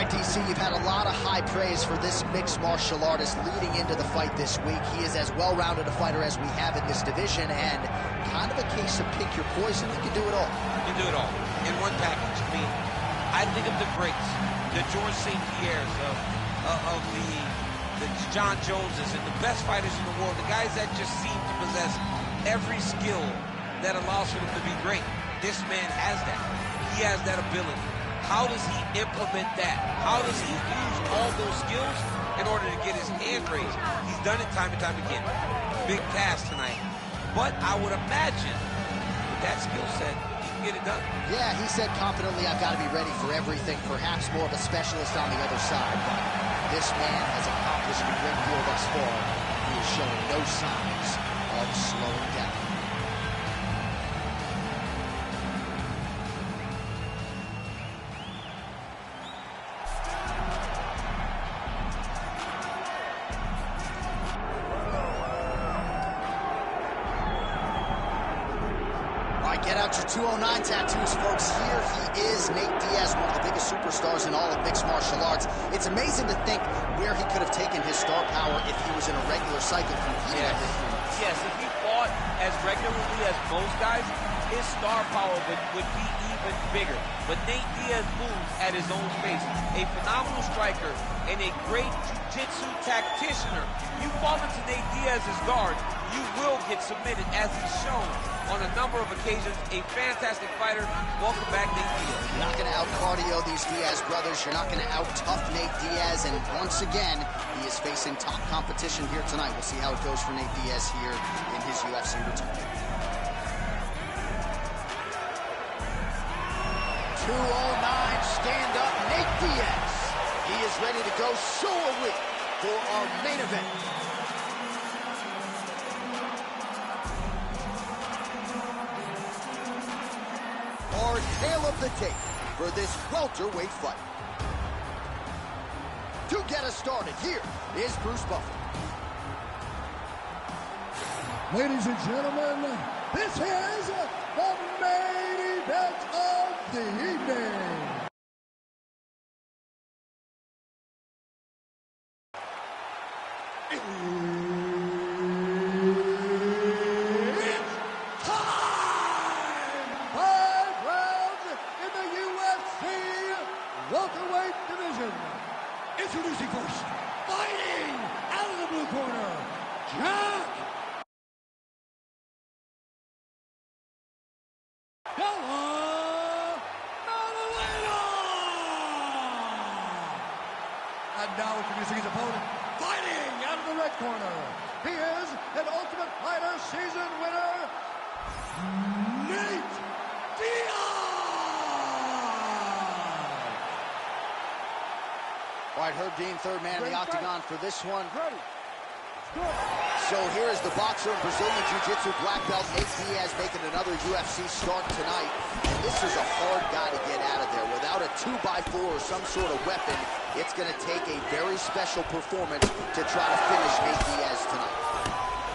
right, DC, you've had a lot of high praise for this mixed martial artist leading into the fight this week. He is as well-rounded a fighter as we have in this division, and kind of a case of pick your poison. He can do it all. He can do it all in one package. I mean, I think of the greats, the George St. Pierres, of the John Joneses, and the best fighters in the world, the guys that just seem to possess every skill that allows for them to be great. This man has that. He has that ability. How does he implement that? How does he use all those skills in order to get his hand raised? He's done it time and time again. Big task tonight. But I would imagine with that skill set, he can get it done. Yeah, he said confidently, I've got to be ready for everything. Perhaps more of a specialist on the other side. But this man has accomplished a great deal thus far. He is showing no signs of slowing down. Get out your 209 tattoos, folks. Here he is, Nate Diaz, one of the biggest superstars in all of mixed martial arts. It's amazing to think where he could have taken his star power if he was in a regular cycle competing at this point. Yes, if he fought as regularly as most guys, his star power would be even bigger. But Nate Diaz moves at his own pace. A phenomenal striker and a great jiu-jitsu tacticianer. You fall into Nate Diaz's guard, you will get submitted, as he's shown on a number of occasions. A fantastic fighter. Welcome back, Nate Diaz. You're not going to out-cardio these Diaz brothers. You're not going to out-tough Nate Diaz. And once again, he is facing top competition here tonight. We'll see how it goes for Nate Diaz here in his UFC return. 209 stand-up Nate Diaz. He is ready to go show a week for our main event. Our tale of the tape for this welterweight fight. To get us started, here is Bruce Buffer. Ladies and gentlemen, this is the main event of the evening. Welterweight division. Introducing first, fighting out of the blue corner, Jack Della Maddalena. And now introducing his opponent, fighting out of the red corner. He is an Ultimate Fighter season winner, Nate Diaz. All right, Herb Dean, third man in the octagon for this one. So here is the boxer and Brazilian Jiu-Jitsu black belt, Nate Diaz, making another UFC start tonight. And this is a hard guy to get out of there. Without a 2x4 or some sort of weapon, it's going to take a very special performance to try to finish Nate Diaz tonight.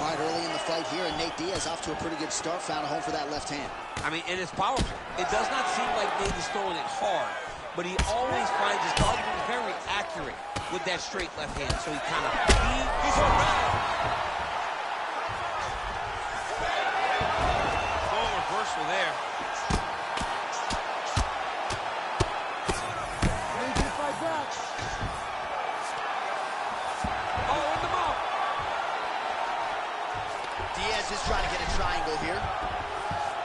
All right, early in the fight here, and Nate Diaz off to a pretty good start, found a home for that left hand. I mean, and it's powerful. It does not seem like Nate is throwing it hard, but he always finds his target very accurate with that straight left hand. So he kind of, he's around. Full reversal there. Major fight back. Oh, in the mouth. Diaz is trying to get a triangle here.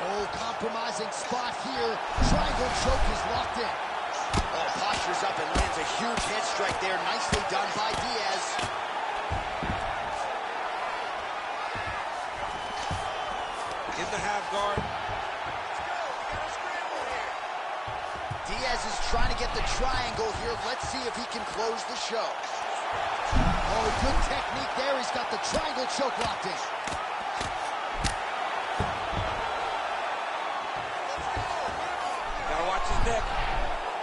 Oh, compromising spot here. Triangle choke is locked in. Oh, postures up and lands a huge head strike there. Nicely done by Diaz. In the half guard. Diaz is trying to get the triangle here. Let's see if he can close the show. Oh, good technique there. He's got the triangle choke locked in. Gotta watch his neck.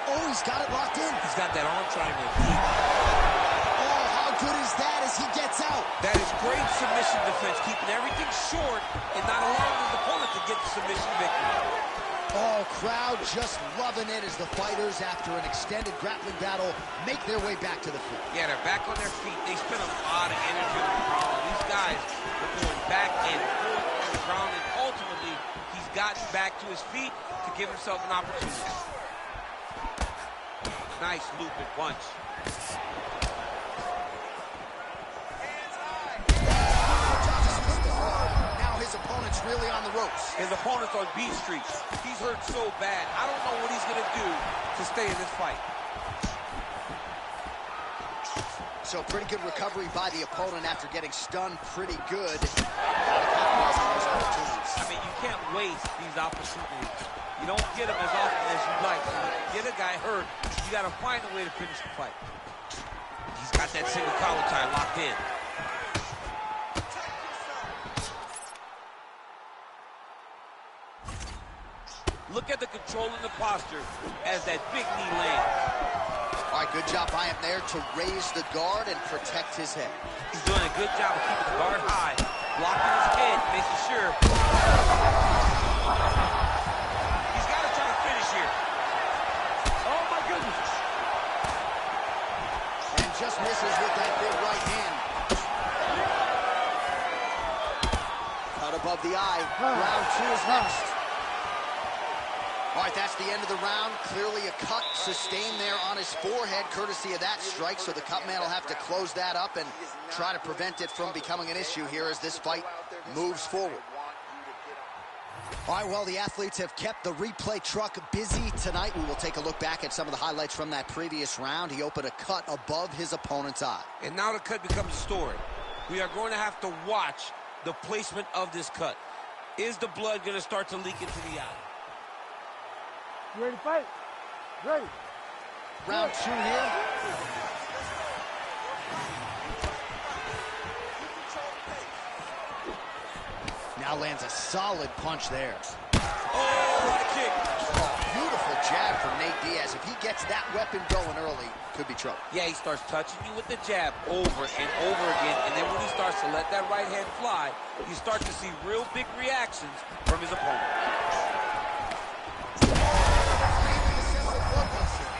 Oh, he's got it locked in. He's got that arm triangle. Oh, how good is that as he gets out? That is great submission defense, keeping everything short and not allowing his opponent to get the submission victory. Oh, crowd just loving it as the fighters, after an extended grappling battle, make their way back to the field. Yeah, they're back on their feet. They spent a lot of energy on the ground. These guys are going back and forth on the ground, and ultimately, he's gotten back to his feet to give himself an opportunity. Nice looping punch. His opponent's really on the ropes. His opponent's on B Street. He's hurt so bad. I don't know what he's going to do to stay in this fight. So pretty good recovery by the opponent after getting stunned pretty good. I mean, you can't waste these opportunities. You don't get them as often as you'd like. So when you get a guy hurt, you got to find a way to finish the fight. He's got that single collar tie locked in. Look at the control and the posture as that big knee lands. All right, good job by him there to raise the guard and protect his head. He's doing a good job of keeping the guard high, blocking his head, making sure. He's got to try to finish here. Oh, my goodness. And just misses with that big right hand. Cut above the eye. Round 2 is next. All right, that's the end of the round. Clearly a cut sustained there on his forehead, courtesy of that strike, so the cut man will have to close that up and try to prevent it from becoming an issue here as this fight moves forward. All right, well, the athletes have kept the replay truck busy tonight. We will take a look back at some of the highlights from that previous round. He opened a cut above his opponent's eye. And now the cut becomes a story. We are going to have to watch the placement of this cut. Is the blood going to start to leak into the eye? You ready to fight? Ready. Round 2 here. Now lands a solid punch there. Oh, what a kick. Beautiful jab from Nate Diaz. If he gets that weapon going early, could be trouble. Yeah, he starts touching you with the jab over and over again, and then when he starts to let that right hand fly, you start to see real big reactions from his opponent.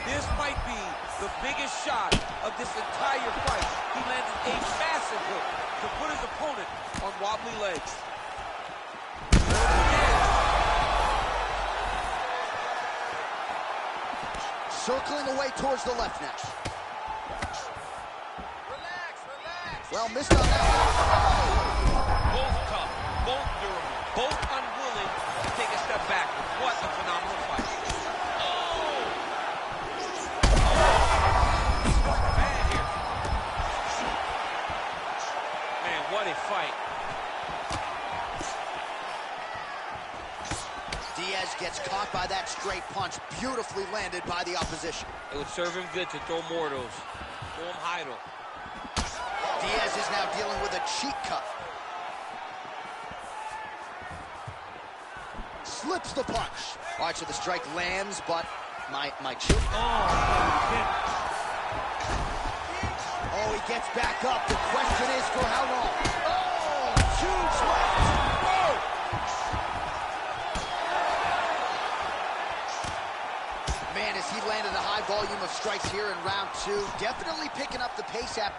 This might be the biggest shot of this entire fight. He landed a massive hook to put his opponent on wobbly legs. Circling away towards the left now. Relax. Well, missed on that one. Both tough, both durable, both unwilling to take a step back. What a phenomenal fight. What a fight. Diaz gets caught by that straight punch, beautifully landed by the opposition. It would serve him good to throw more of those. Throw him high, though. Diaz is now dealing with a cheek cut. Slips the punch. All right, so the strike lands, but my cheek. Oh, he gets back up. The question is for how long? Oh, huge left. Oh! Man, as he landed a high volume of strikes here in round 2, definitely picking up the pace at